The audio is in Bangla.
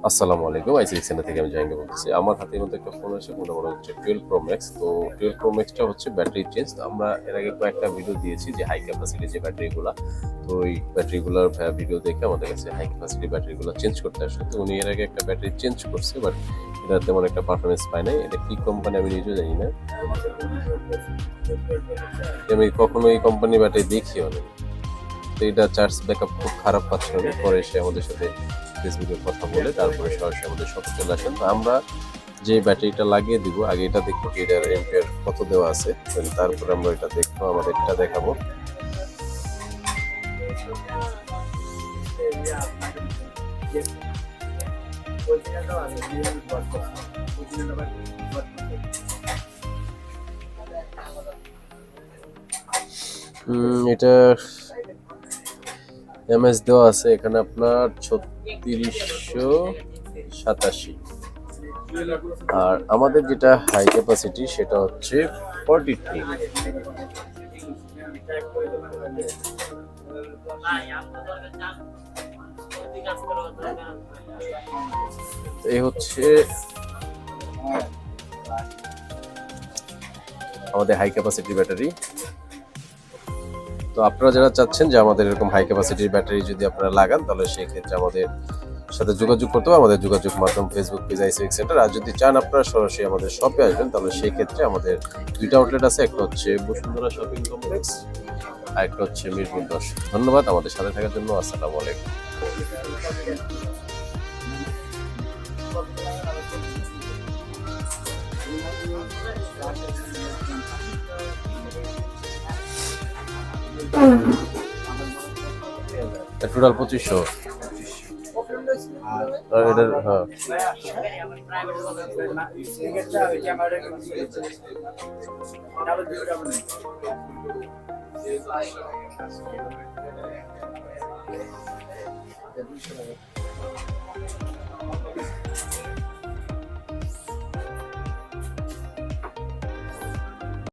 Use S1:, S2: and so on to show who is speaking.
S1: আসসালামু আলাইকুম, আইসিএক্স সেন্টার থেকে আমি জাহাঙ্গীর বলতেছি। আমার হাতে মধ্যে একটা ফোন আছে, ফোনটা মনে হচ্ছে 12 প্রো ম্যাক্স। তো 12 প্রো ম্যাক্সটা হচ্ছে ব্যাটারি চেঞ্জ। তো আমরা এর আগে কয়েকটা ভিডিও দিয়েছি যে হাই ক্যাপাসিটি যে ব্যাটারিগুলা, তো ওই ব্যাটারিগুলোর ভিডিও দেখে আমাদের কাছে হাই ক্যাপাসিটি ব্যাটারিগুলো চেঞ্জ করতে আসে। তো উনি এর আগে একটা ব্যাটারি চেঞ্জ করছে, বাট এটা তেমন একটা পারফরমেন্স পায় নাই। এটা কি কোম্পানি আমি নিজেও জানি না, আমি কখনো এই কোম্পানির ব্যাটারি দেখিও না। তো এটা চার্জ ব্যাকআপ খুব খারাপ পাচ্ছে উনি। পরে সে আমাদের সাথে ফেসবুকে কথা বলে তারপরে সরাসরি আমাদের শপে চলে আসেন। তো আমরা যে ব্যাটারিটা লাগিয়ে দিব, আগে এটা দেখবো যে এটার এম্পিয়ার কত দেওয়া আছে, তারপরে আমরা এটা দেখবো, আমাদের এটা দেখাবো। এটা এমএস দেওয়া আছে এখানে আপনার 3687, আর আমাদের যেটা হাই ক্যাপাসিটি সেটা হচ্ছে 43। এই হচ্ছে আমাদের হাই ক্যাপাসিটি ব্যাটারি। তো আপনারা যারা চাচ্ছেন যে আমাদের এরকম হাই ক্যাপাসিটির ব্যাটারি যদি আপনারা লাগান, তাহলে সেই ক্ষেত্রে আমাদের সাথে যোগাযোগ করতে হবে। আমাদের যোগাযোগ মাধ্যম ফেসবুক পেজ আইসিএক্স সেন্টার। আর যদি চান আপনারা সরাসরি আমাদের শপে আসবেন, তাহলে সেই ক্ষেত্রে আমাদের দুইটা আউটলেট আছে, একটা হচ্ছে বসুন্ধরা শপিং কমপ্লেক্স, আর একটা হচ্ছে মিরপুর 10। ধন্যবাদ আমাদের সাথে থাকার জন্য। আসসালামু আলাইকুম। টোটাল 2500। আর এটার হ্যাঁ,